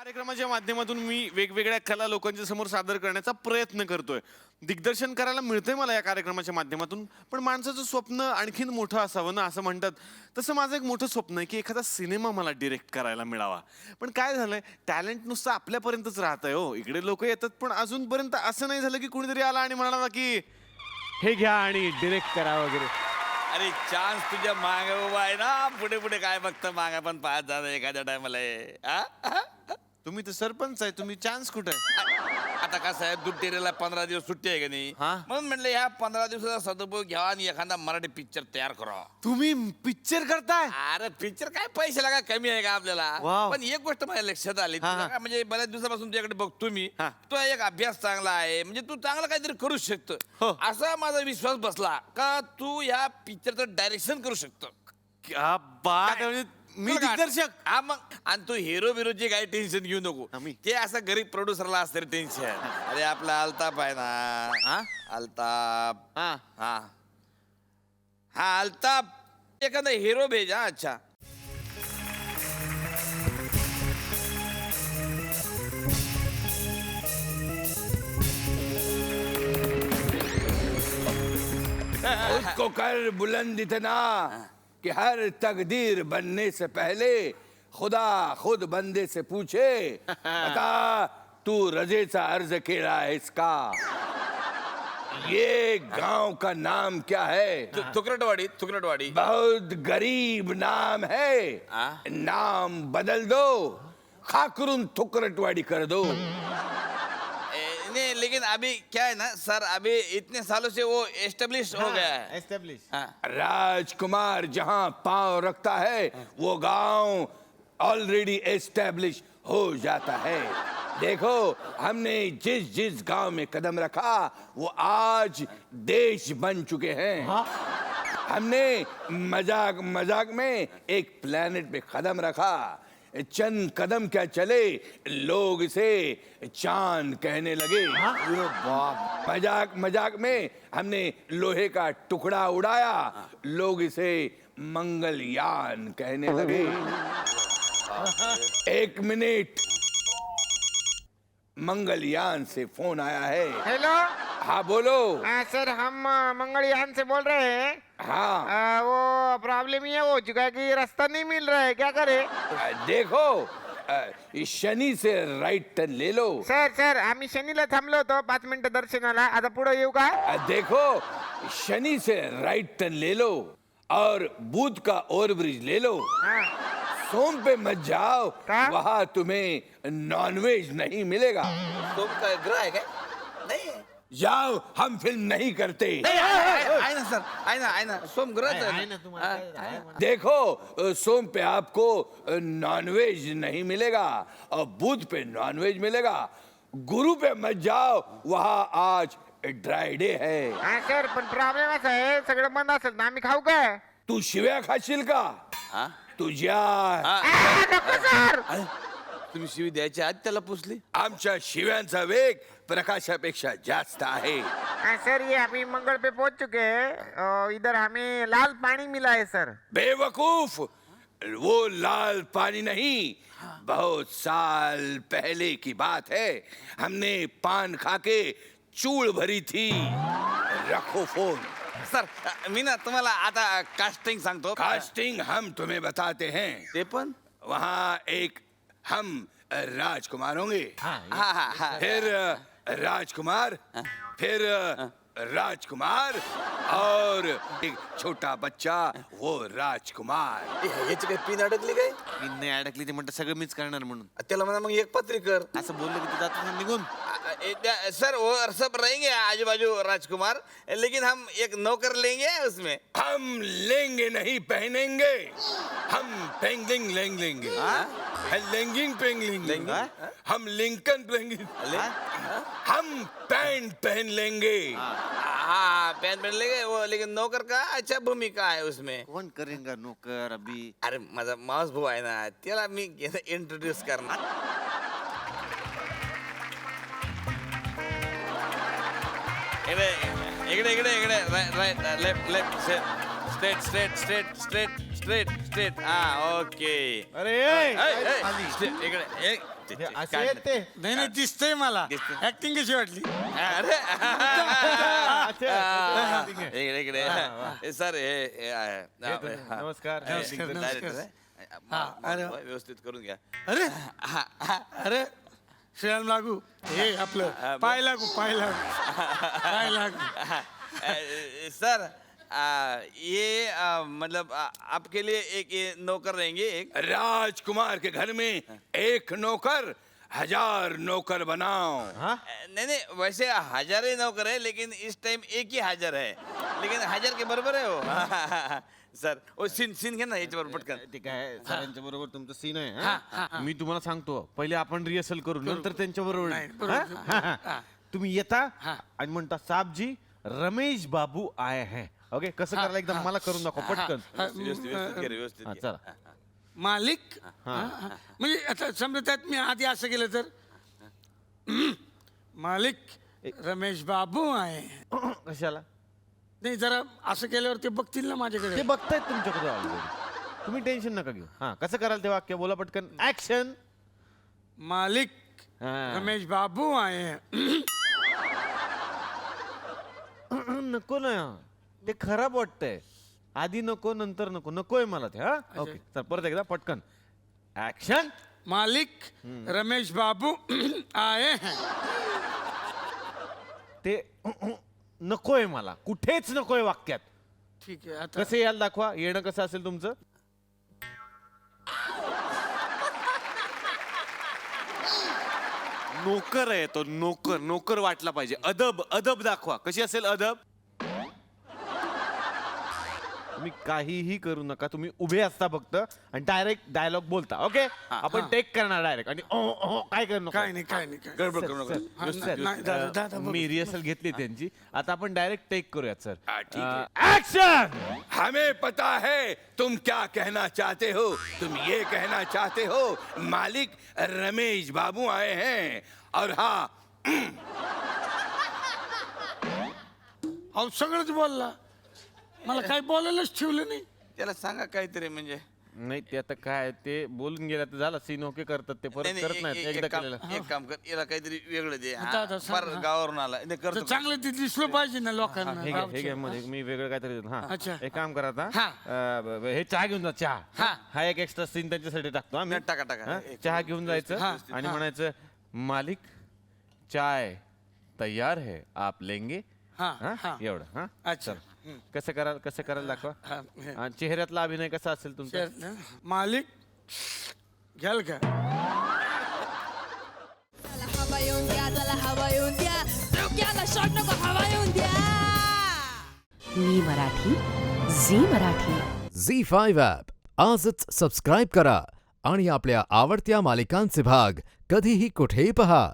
कार्यक्रमाच्या माध्यमातून मी वेगवेगळ्या कला लोकांच्या समोर सादर करण्याचा प्रयत्न करतोय. दिग्दर्शन करायला मिळतंय मला या कार्यक्रमाच्या माध्यमातून. पण माणसाचं स्वप्न आणखीन मोठं असावं ना असं म्हणतात. तसं माझं एक मोठं स्वप्न आहे की एखादा सिनेमा मला डिरेक्ट करायला मिळावा. पण काय झालंय, टॅलेंट नुसतं आपल्यापर्यंतच राहतंय हो. इकडे लोक येतात पण अजूनपर्यंत असं नाही झालं की कुणीतरी आला आणि म्हणाला की हे घ्या आणि डिरेक्ट करा वगैरे. अरे चान्स तुझ्या मागे उभा आहे ना. पुढे पुढे काय बघतं, मागे पण पाहत जाणं एखाद्या टायमाला. तुम्ही तर सरपंच आहे, तुम्ही चान्स कुठे आहे? आता कसं आहे, दुट्टेरीला 15 दिवस सुट्टी आहे का नाही, हा. म्हणून म्हटलं ह्या 15 दिवसाचा सदुपयोग घ्यावा आणि एखादा मराठी पिक्चर तयार करावा. तुम्ही पिक्चर करताय? अरे पिक्चर काय पैसे लागा कमी आहे का आपल्याला. वाव. पण एक गोष्ट माझ्या लक्षात आली. हा, तुला हा. काय म्हणजे बऱ्याच दिवसापासून तुझ्याकडे बघतो मी. हा. तुझा एक अभ्यास चांगला आहे, म्हणजे तू चांगला काहीतरी करू शकतो. हो. असा माझा विश्वास बसला का तू या पिक्चरचं डायरेक्शन करू शकतो. क्या बात आहे. म्हणजे मी तुला काय दिग्दर्शक. वाटतं? हा मग. आणि तू हिरो बिरोची काही टेन्शन घेऊ नको. आम्ही? ते असं गरीब प्रोड्युसरला असतं टेन्शन. अरे आपला अल्ताफ आहे ना. हा? अल्ताफ. हा. हा हा अल्ताफ एखादा हिरो भेज. हा अच्छा. उसको कर बुलंद इतना कि हर तकदीर बनने से पहले खुदा खुद बंदे से पूछे, बता तू रजेचा अर्ज केला आहेस का? ये गांव का नाम क्या है? तुकरटवाडी. तुकरटवाडी. बहुत गरीब नाम है. हाँ? नाम बदल दो, खाकरून थुकरटवाडी कर दो. नहीं लेकिन अभी क्या है ना सर, अभी इतने सालों से वो एस्टेब्लिश हो गया है. एस्टॅब्लिश. हाँ. राजकुमार जहां पांव रखता है वो गांव ऑलरेडी एस्टेब्लिश हो जाता है. देखो हमने जिस जिस गांव में कदम रखा वो आज देश बन चुके हैं. हमने मजाक मजाक में एक प्लेनेट पे कदम रखा. चंद कदम क्या चले लोग इसे चांद कहने लगे. मजाक मजाक में हमने लोहे का टुकड़ा उड़ाया, लोग इसे मंगलयान कहने लगे. एक मिनट, मंगलयान से फोन आया है. हेलो. हाँ बोलो. सर हम मंगलयान से बोल रहे हैं. हाँ वो प्रॉब्लम ये हो चुका है कि रास्ता नहीं मिल रहा है, क्या करें? देखो इस शनी से राइट टर्न ले लो. सर आम्ही शनीला थांबलो होतो 5 मिनिटं दर्शनाला. आता पुढे येऊ का? देखो शनि से राइट टर्न ले लो और बुध का ओवरब्रिज ले लो. हाँ. सोम पे मत जाओ, का? वहाँ तुम्हें नॉनवेज नहीं मिलेगा. तो ग्रह है क्या? नहीं. जाओ, हम फिल्म नहीं करते. आहे ना सर, आहे ना सोम ग्रह आहे ना तुम्हाला. देखो सोम पे आपको नॉनवेज नहीं मिलेगा और बुध पे नॉनवेज मिलेगा. गुरु पे मत जाओ, वहाँ आज ड्राई डे है. हा सर, पण प्रॉब्लेम असा आहे सगळं बंद असेल ना आम्ही खाऊ काय? तू शिव्या खाशील का? हा? तुझ्या नको सर. तुम्ही शिवी द्यायची आज त्याला पुसली. आमच्या शिव्यांचा वेग प्रकाशापेक्षा जास्त आहे. हाँ सर, ये अभी मंगल पे पहुंच चुके हैं. इधर हमें लाल पानी मिला है सर. बेवकूफ, वो लाल पानी नहीं, बहुत साल पहले की बात है. हमने पान खाके चूड़ भरी थी. रखो फोन. सर मी ना तुम्हाला आता कास्टिंग सांगतो. कास्टिंग हम तुम्हें बताते हैं. ते पण वहाँ एक हम राजकुमार होंगे. हा हा हा. फिर राजकुमार, फिर राजकुमार और एक छोटा बच्चा वो राजकुमार. याची काही पिन अडकली काय? मी नाही अडकली ते म्हणतात सगळं मीच करणार म्हणून. त्याला म्हणा मग एक पत्री कर. असं बोललं की ते जातात ना निघून. सर वो सब रहेंगे आजू बाजू राजकुमार, लेकिन हम एक नौकर लेंगे उसमें. हम लेंगे नहीं पहनेंगे. हम पेंगलिंग लेंगे. लेंगिंग पेंगलिंग. हम लिंकन पेंगलिंग. हम पैंट पहन लेंगे. हाँ पैंट पहन लेंगे वो, लेकिन नौकर का अच्छा भूमिका है उसमें. कोण करेंगा नोकर अभी? अरे माझा मावस भाऊ आहे ना, त्याला मी इंट्रोड्यूस करणार. इकडे इकडे इकडे right left left straight straight straight straight straight straight. हा ओके. अरे इकडे असे आहेत ते नाही नाही दिसतंय मला दिसतंय. ऍक्टिंग कशी वाटली अरे अच्छा. इकडे इकडे हे सर हे आहे. हा. नमस्कार. हे नमस्कार, director नमस्कार. आहे. हा, अरे. व्यवस्थित करून घ्या अरे अरे श्रेयान लागू हे आपलं पाय लागू पाय लागू सर ये मतलब आपके लिए एक ये नौकर रहेंगे एक राजकुमार के घर में एक नौकर 1000 नौकर बनाओ। नहीं नहीं वैसे 1000 ही नौकर है लेकिन इस टाइम एक ही हाजर है लेकिन 1000 के बरोबर है वो सर वो सीन घ्या ना याच्यावर पटकन ठीक आहे सरांच्या बरोबर तुमचं सीन आहे हा? मी तुम्हाला सांगतो पहिले आपण रिहर्सल करू नंतर त्यांच्या बरोबर तुम्ही येता आणि म्हणता साबजी रमेश बाबू आए हैं ओके कसं करायला एकदम मला करून दाखव पटकन व्यवस्थित हा, घे. चला मालिक म्हणजे आता समजा त्यात मी आधी असं केलं तर मालिक रमेश बाबू आहे कशाला नाही जरा असं केल्यावर ते बघतील ना ते माझ्याकडे बघतायत तुमच्याकडे ऑलरेडी तुम्ही टेन्शन नका घेऊ हा कसं कराल ते वाक्य बोला पटकन ऍक्शन मालिक हा. रमेश बाबू आहे नको ना ते खराब वाटतंय आधी नको नंतर नको नकोय मला ते हा ओके चल परत एकदा पटकन ऍक्शन मालिक रमेश बाबू आए हैं ते नकोय मला कुठेच नकोय वाक्यात ठीक आहे आता कसं यायला दाखवा येणं कसं असेल तुमचं नोकर आहे तो नोकर नोकर वाटला पाहिजे अदब अदब दाखवा कशी असेल अदब तुम्ही काहीही करू नका तुम्ही उभे असता फक्त आणि डायरेक्ट डायलॉग बोलता ओके आपण टेक करणार डायरेक्ट आणि काय करू नका काय नाही काय नाही काय गडबड करू नका हा, नाही, दादा, दादा, बघ. मी रिहर्सल घेतली त्यांची आता आपण डायरेक्ट टेक करूयात सर ठीक है। ऍक्शन हमें पता है तुम क्या कहना चाहते हो, तुम ये कहना चाहते हो मालिक रमेश बाबू आए हैं और हाँ अहो सगळंच बोलला मला काही बोलायलाच ठेवलं नाही त्याला सांगा काहीतरी म्हणजे नाही ते आता काय ते बोलून गेला तर झालं सीन ओके करतात ते परत नाही, करत नाहीत एकदा केलेलं एक काम कर याला काहीतरी वेगळं दे हा, दादा, सांग फार ना. गावावरून आला नाही, तर करतो चांगलं ते दिसलं पाहिजे ना लोकांना हे घ्या हे घ्या मध्ये मी वेगळं काहीतरी देतो. हा अच्छा. एक काम करा आता हा. हे चहा घेऊन जा चहा हा. हा एक एक्स्ट्रा सीन त्यांच्यासाठी टाकतो हा मी. नाही, टाका, टाका. हा? चहा घेऊन जायचं हा. आणि म्हणायचं मालिक चाय तयार है आप लेंगे हा, हा? हा. एवढं हा अच्छा. चल. कसं करायला दाखवा हा, हे. आणि चेहऱ्यातला अभिनय कसा असेल तुमचा मालिक घ्याल का चला हवा येऊन द्या चला हवा येऊन द्या डोक्याला शॉट नको हवा येऊन द्या मी मराठी झी मराठी झी5 ॲप आजच सबस्क्राईब करा आणि आपल्या आवडत्या मालिकांचे भाग कधीही कुठेही पहा.